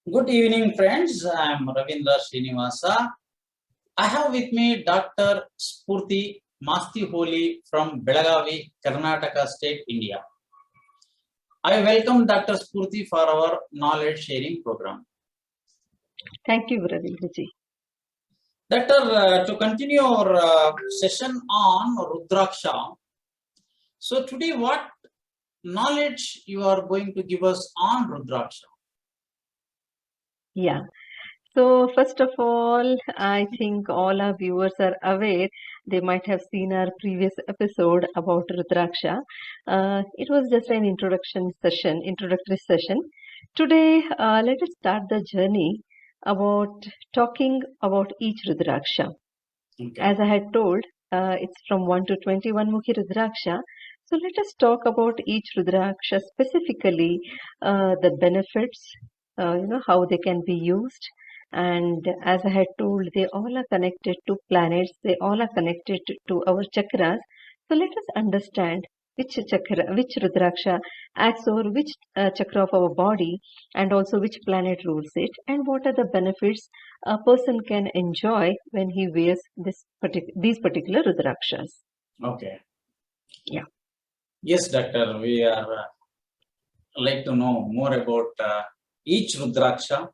Good evening, friends. I am Ravindra Srinivasa. I have with me Dr. Spoorthi Mastiholi from Belagavi, Karnataka State, India. I welcome Dr. Spoorthi for our knowledge sharing program. Thank you, Ravindra. Doctor, to continue our session on Rudraksha. So today, what knowledge you are going to give us on Rudraksha? Yeah. So first of all, I think all our viewers are aware. They might have seen our previous episode about Rudraksha. It was just an introductory session. Today, let us start the journey about talking about each Rudraksha. Okay. As I had told, it's from 1 to 21 Mukhi Rudraksha. So let us talk about each Rudraksha specifically, the benefits, how they can be used. And as I had told, they all are connected to planets. They all are connected to our chakras. So let us understand which chakra, which Rudraksha acts over which chakra of our body, and also which planet rules it, and what are the benefits a person can enjoy when he wears these particular Rudrakshas. Okay. Yeah. Yes, Doctor. We are like to know more about each Rudraksha,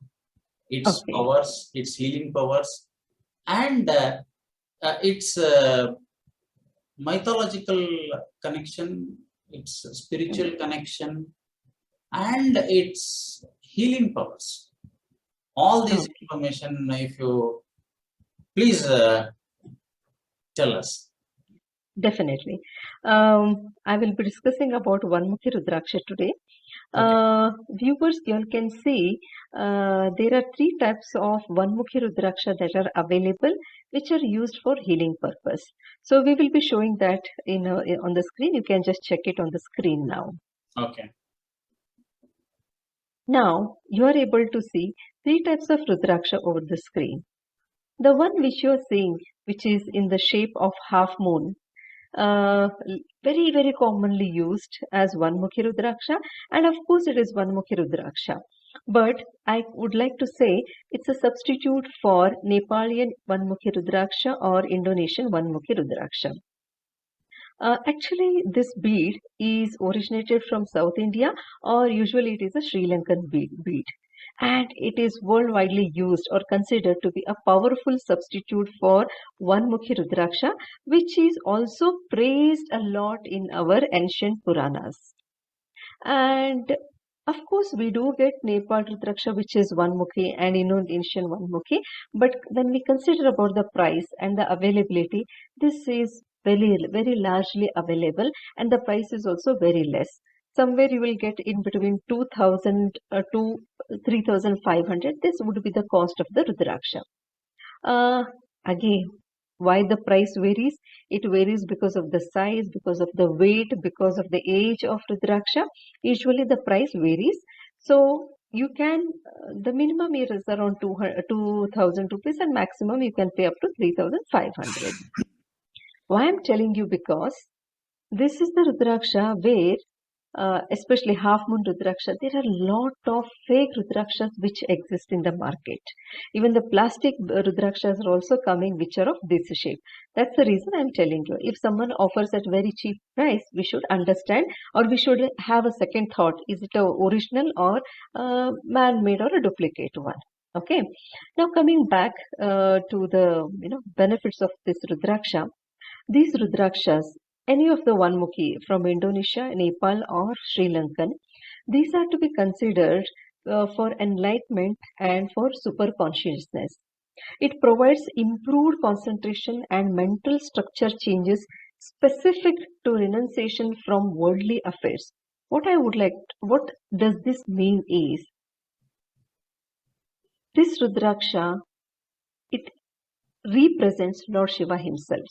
its powers, its healing powers, and its mythological connection, its spiritual connection, and its healing powers. All this information, if you please tell us. Definitely. I will be discussing about Vanmukhi Rudraksha today. Viewers, you can see there are three types of Vanmukhi Rudraksha that are available, which are used for healing purpose. So we will be showing that on the screen. You can just check it on the screen now. Okay. Now you are able to see three types of Rudraksha over the screen. The one which you are seeing, which is in the shape of half moon, very commonly used as Vanmukhi Rudraksha, and of course it is Vanmukhi Rudraksha. But I would like to say it's a substitute for Nepalian Vanmukhi Rudraksha or Indonesian Vanmukhi Rudraksha. Actually, this bead is originated from South India, or usually it is a Sri Lankan bead. And it is worldwide used or considered to be a powerful substitute for Vanmukhi Rudraksha, which is also praised a lot in our ancient Puranas. And of course, we do get Nepal Rudraksha, which is Vanmukhi, and Indonesian Vanmukhi. But when we consider about the price and the availability, this is very largely available, and the price is also very less. Somewhere you will get in between 2,000 to 3,500. This would be the cost of the Rudraksha. Again, why the price varies? It varies because of the size, because of the weight, because of the age of Rudraksha. Usually the price varies. So you can, the minimum is around 2,000 rupees, and maximum you can pay up to 3,500. Why I'm telling you? Because this is the Rudraksha where especially half moon Rudraksha, there are a lot of fake Rudrakshas which exist in the market. Even the plastic Rudrakshas are also coming, which are of this shape. That's the reason I'm telling you. If someone offers at very cheap price, we should understand, or we should have a second thought. Is it a original or man-made or a duplicate one? Okay. Now coming back to the benefits of this Rudraksha. These Rudrakshas, any of the Vanmukhi from Indonesia, Nepal, or Sri Lankan, these are to be considered for enlightenment and for super consciousness. It provides improved concentration and mental structure changes specific to renunciation from worldly affairs. What does this mean is, this Rudraksha, it represents Lord Shiva himself.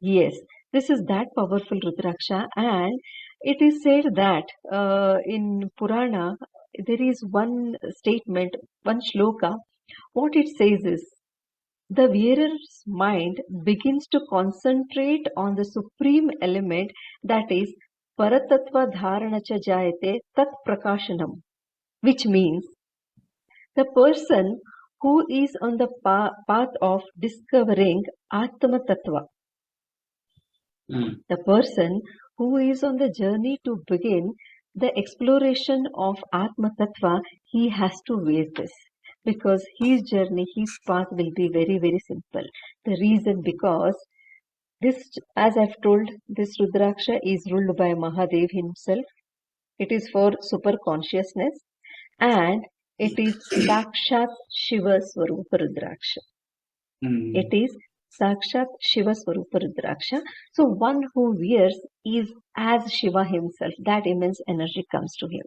This is that powerful Rudraksha, and it is said that in Purana there is one statement, one shloka. What it says is, the wearer's mind begins to concentrate on the supreme element, that is Paratattva Dharana cha jayate tat prakashanam. which means the person who is on the path of discovering Atma Tattva, the person who is on the journey to begin the exploration of Atma Tattva, he has to wear this because his journey, his path will be very, very simple. The reason because this, as I've told, this Rudraksha is ruled by Mahadev himself. It is for super consciousness and it is Sakshat Shiva Swarupa Rudraksha. It is Sakshat Shiva Swarupa Rudraksha. So one who wears is as Shiva himself. That immense energy comes to him.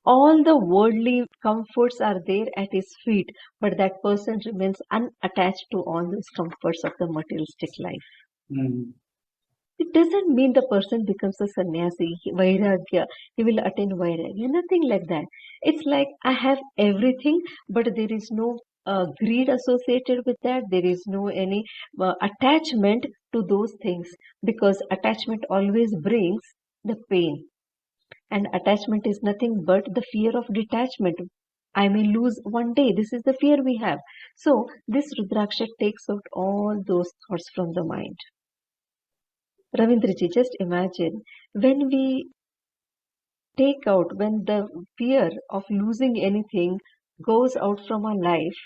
All the worldly comforts are there at his feet, but that person remains unattached to all those comforts of the materialistic life. It doesn't mean the person becomes a sannyasi, vairagya, he will attain vairagya, nothing like that. It's like I have everything, but there is no greed associated with that. There is no any attachment to those things because attachment always brings the pain. And attachment is nothing but the fear of detachment. I may lose one day. This is the fear we have. So this Rudraksha takes out all those thoughts from the mind. Ravindraji, just imagine when we take out, when the fear of losing anything goes out from our life,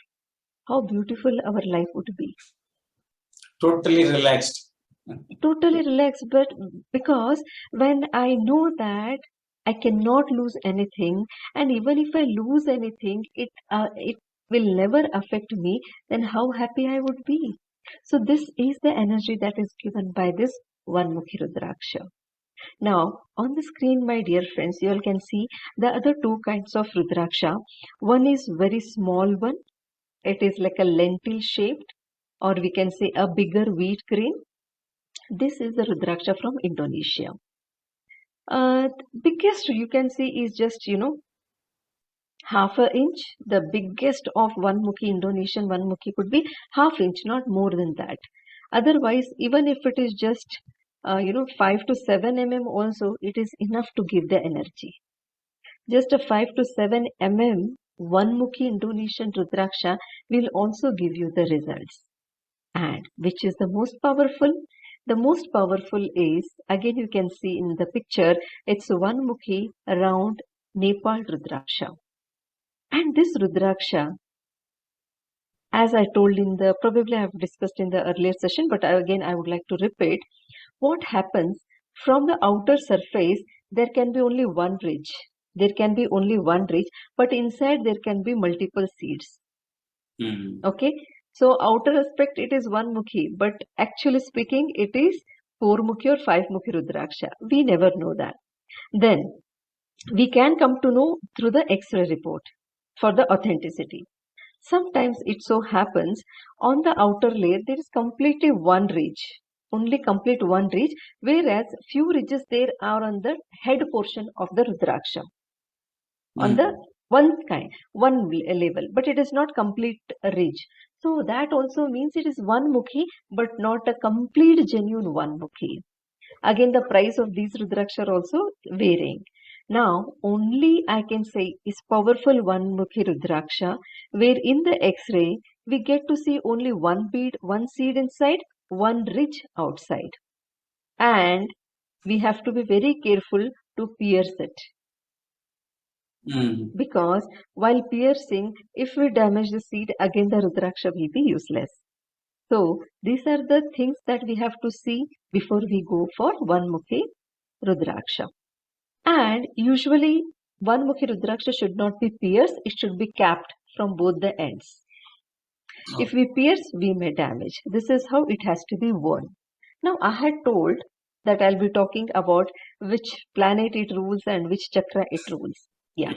how beautiful our life would be. Totally relaxed. Totally relaxed, but because when I know that I cannot lose anything, and even if I lose anything, it will never affect me, then how happy I would be. So this is the energy that is given by this one Mukhi Rudraksha. Now, on the screen, my dear friends, you all can see the other two kinds of Rudraksha. One is very small one. It is like a lentil shaped, or we can say a bigger wheat grain. This is the Rudraksha from Indonesia. Biggest you can see is just, half an inch. The biggest of one Mukhi Indonesian one Mukhi could be half inch, not more than that. Otherwise, even if it is just 5 to 7 mm also, it is enough to give the energy. Just a 5 to 7 mm one Mukhi Indonesian Rudraksha will also give you the results. And which is the most powerful? The most powerful is, again you can see in the picture, it's one Mukhi around Nepal Rudraksha. And this Rudraksha, as I told probably I have discussed in the earlier session, but again I would like to repeat, what happens from the outer surface, there can be only one ridge. There can be only one ridge, but inside there can be multiple seeds. Okay, so outer aspect it is one Mukhi, but actually speaking it is 4 Mukhi or 5 Mukhi Rudraksha. We never know that. Then we can come to know through the X-ray report for the authenticity. Sometimes it so happens on the outer layer there is completely one ridge, only complete one ridge, whereas few ridges there are on the head portion of the Rudraksha. On the one level, but it is not complete ridge. So that also means it is one Mukhi, but not a complete genuine one Mukhi. Again, the price of these Rudraksha are also varying. Now, only I can say is powerful one Mukhi Rudraksha, where in the X-ray, we get to see only one bead, one seed inside, one ridge outside. And we have to be very careful to pierce it. Because while piercing, if we damage the seed, again the Rudraksha will be useless. So these are the things that we have to see before we go for one Mukhi Rudraksha. And usually one Mukhi Rudraksha should not be pierced, it should be capped from both the ends. If we pierce, we may damage. This is how it has to be worn. Now I had told that I'll be talking about which planet it rules and which chakra it rules. Yeah.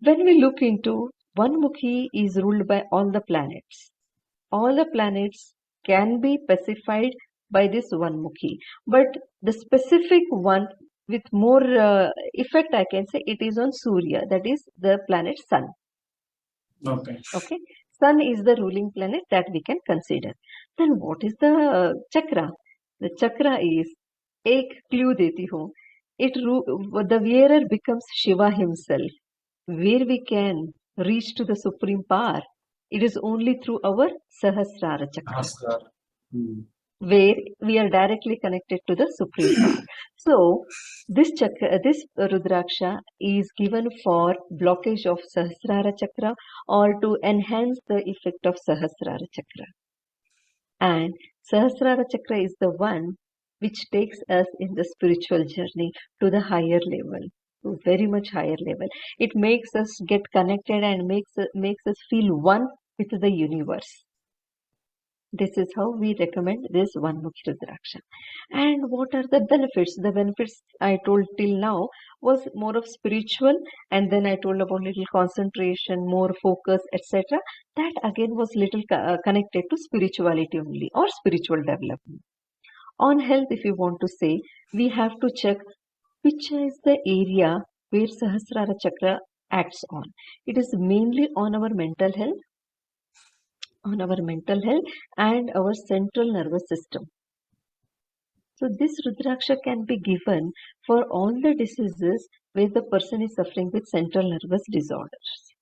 When we look into one Mukhi is ruled by all the planets. All the planets can be pacified by this one Mukhi. But the specific one with more effect, I can say, it is on Surya, that is the planet Sun. Okay. Sun is the ruling planet that we can consider. Then what is the chakra? The chakra is Ek clue deti hu. The wearer becomes Shiva himself. where we can reach to the supreme power, it is only through our Sahasrara Chakra, Oscar. where we are directly connected to the supreme power. So this chakra, this Rudraksha is given for blockage of Sahasrara Chakra or to enhance the effect of Sahasrara Chakra. And Sahasrara Chakra is the one which takes us in the spiritual journey to the higher level, to very much higher level. It makes us get connected and makes us feel one with the universe. This is how we recommend this one Mukhi Rudraksha. And what are the benefits? The benefits I told till now was more of spiritual, and then I told about little concentration, more focus, etc. That again was little connected to spirituality only or spiritual development. On health, if you want to say, we have to check which is the area where Sahasrara Chakra acts on. It is mainly on our mental health, and our central nervous system. So this Rudraksha can be given for all the diseases where the person is suffering with central nervous disorders.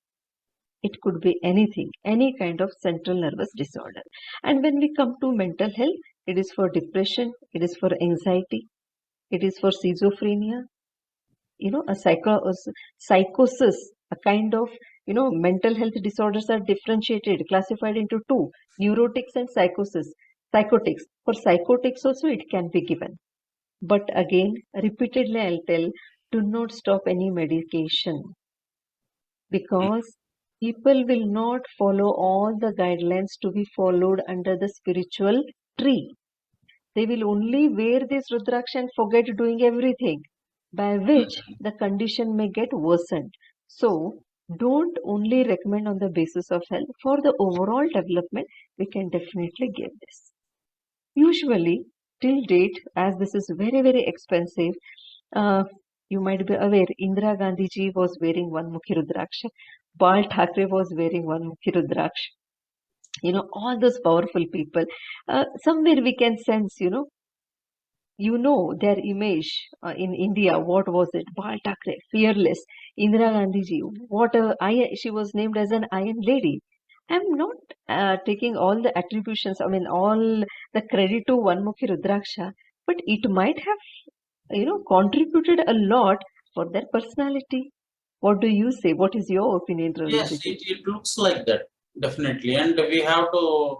It could be anything, any kind of central nervous disorder. And when we come to mental health, it is for depression, it is for anxiety, it is for schizophrenia, a psychosis, a kind of, mental health disorders are differentiated, classified into two, neurotics and psychotics. For psychotics also it can be given. But again, repeatedly I'll tell, do not stop any medication, because people will not follow all the guidelines to be followed under the spiritual tree. They will only wear this Rudraksha and forget doing everything, by which the condition may get worsened. So, don't only recommend on the basis of health. For the overall development, we can definitely give this. Usually, till date, as this is very, very expensive, you might be aware, Indira Gandhi ji was wearing one Mukhi Rudraksha, Bal Thackeray was wearing one Mukhi Rudraksha. All those powerful people. Somewhere we can sense, their image in India. What was it? Bal Thackeray, fearless. Indira Gandhi ji, she was named as an Iron Lady. I'm not taking all the attributions, all the credit to one Mukhi Rudraksha, but it might have, contributed a lot for their personality. What do you say? What is your opinion, Yes, Ravindra ji? it looks like that, definitely. And we have to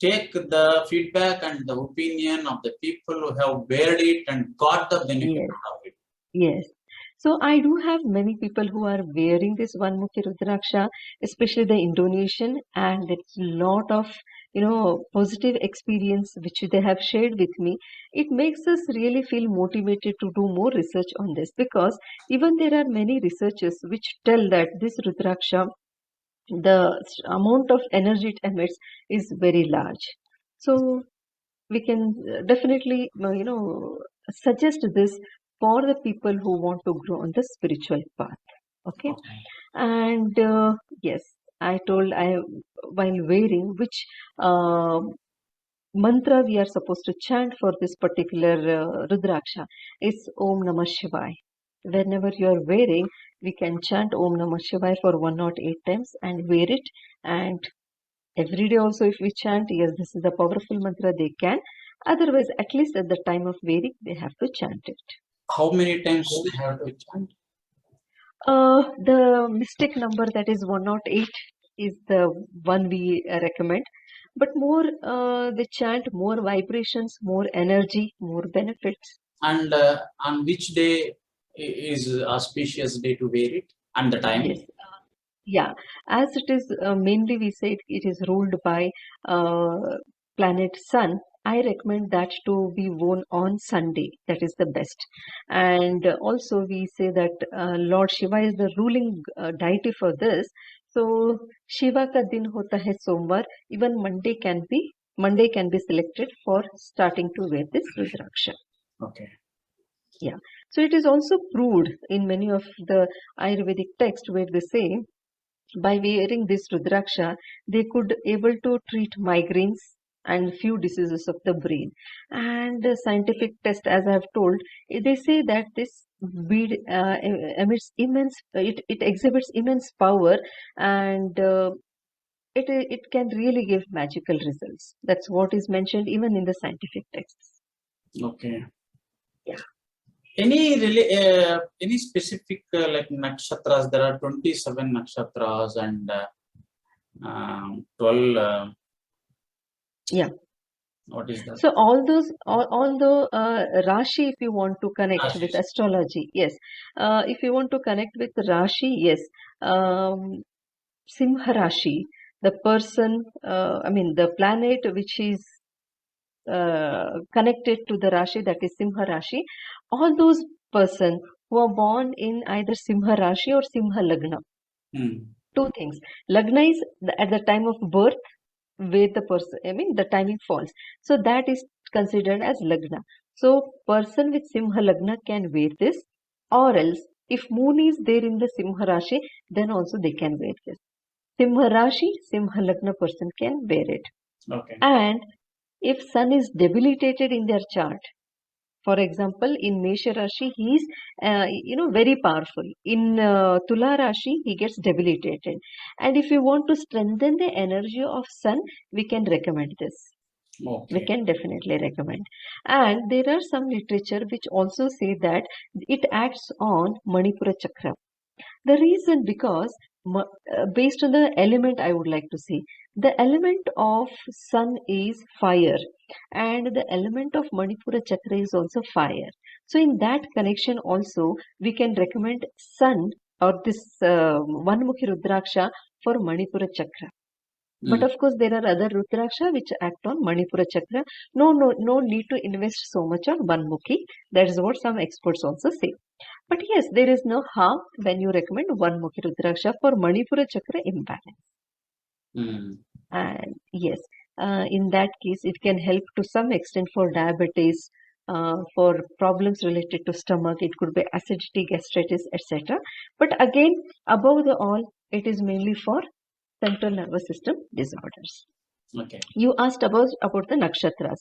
take the feedback and the opinion of the people who have wear it and got the benefit Yes, of it. yes. So I do have many people who are wearing this one Mukhi Rudraksha, especially the Indonesian, and there's a lot of positive experience which they have shared with me. It makes us really feel motivated to do more research on this, because even there are many researchers which tell that this Rudraksha, the amount of energy it emits is very large. So we can definitely suggest this for the people who want to grow on the spiritual path. Okay. Okay. And yes, I told I while wearing which mantra we are supposed to chant for this particular Rudraksha is Om Namah Shivaya. Whenever you are wearing, we can chant Om Namah Shivaya for 108 times and wear it. And every day also, if we chant, yes, this is the powerful mantra, they can. Otherwise, at least at the time of wearing, they have to chant it. How many times they have to chant? The mystic number, that is 108, is the one we recommend. But more they chant, more vibrations, more energy, more benefits. And on which day is auspicious day to wear it, and the time? Yes. Yeah, as it is mainly we say it is ruled by planet Sun. I recommend that to be worn on Sunday. That is the best. And also we say that Lord Shiva is the ruling deity for this. So Shiva ka din hota hai Somvar. Even Monday can be selected for starting to wear this Rudraksha. Okay. Yeah. So it is also proved in many of the Ayurvedic texts where they say by wearing this Rudraksha, they could able to treat migraines and few diseases of the brain. And the scientific test, as I have told, they say that this bead emits immense. It exhibits immense power, and it can really give magical results. That's what is mentioned even in the scientific texts. Okay. Yeah. Any specific like nakshatras? There are 27 nakshatras and 12. Yeah. What is that? So all the Rashi, if you want to connect with Rashis. astrology, yes. If you want to connect with Rashi, yes. Simha Rashi, the person, the planet which is connected to the Rashi, that is Simha Rashi, all those person who are born in either Simha Rashi or Simha Lagna. Two things. Lagna is at the time of birth, where the person, the timing falls. So that is considered as Lagna. So person with Simha Lagna can wear this, or else if moon is there in the Simha Rashi, then also they can wear this. Simha Rashi, Simha Lagna person can wear it. Okay. And if sun is debilitated in their chart, for example, in Mesha Rashi, he is, very powerful. In Tula Rashi, he gets debilitated. And if you want to strengthen the energy of sun, we can recommend this. Okay. We can definitely recommend. And there are some literature which also say that it acts on Manipura Chakra. The reason because based on the element, I would like to say the element of sun is fire, and the element of Manipura Chakra is also fire. So in that connection also we can recommend sun or this one Mukhi Rudraksha for Manipura Chakra. But of course, there are other Rudraksha which act on Manipura Chakra. No need to invest so much on one Mukhi. That is what some experts also say. But yes, there is no harm when you recommend one Mukhi Rudraksha for Manipura Chakra imbalance. And yes, in that case, it can help to some extent for diabetes, for problems related to stomach. It could be acidity, gastritis, etc. But again, above the all, it is mainly for central nervous system disorders. Okay. You asked about the nakshatras.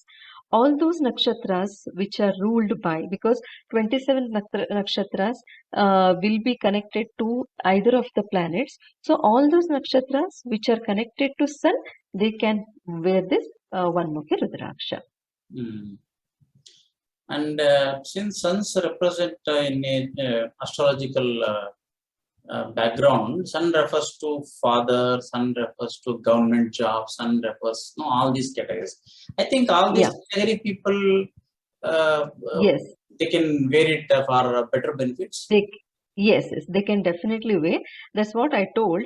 All those nakshatras which are ruled by, because 27 nakshatras will be connected to either of the planets. So all those nakshatras which are connected to sun, they can wear this one Mukhi Rudraksha. And since suns represent in a astrological background, sun refers to father, sun refers to government job, sun refers all these categories. I think all these category people, yes, they can wear it for better benefits. Yes, they can definitely wear. That's what I told.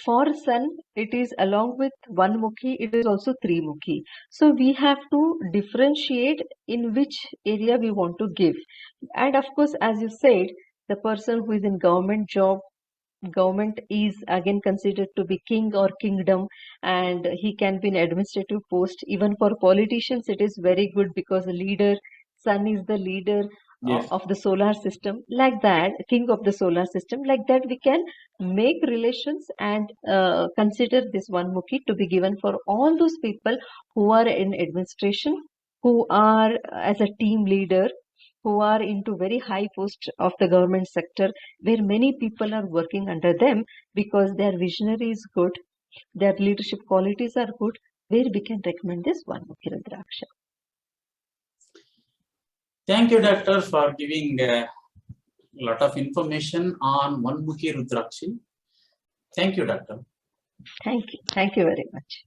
For sun, it is along with one Mukhi, it is also three Mukhi. So we have to differentiate in which area we want to give. And of course, as you said, the person who is in government job, government is again considered to be king or kingdom, and he can be in administrative post. Even for politicians, it is very good because the leader, sun is the leader of the solar system. Like that, king of the solar system, like that we can make relations and consider this one Mukhi to be given for all those people who are in administration, who are as a team leader, who are into very high post of the government sector, where many people are working under them because their visionary is good, their leadership qualities are good, where we can recommend this one Mukhi Rudraksha. Thank you, doctor, for giving a lot of information on one Mukhi Rudraksha. Thank you, doctor. Thank you very much.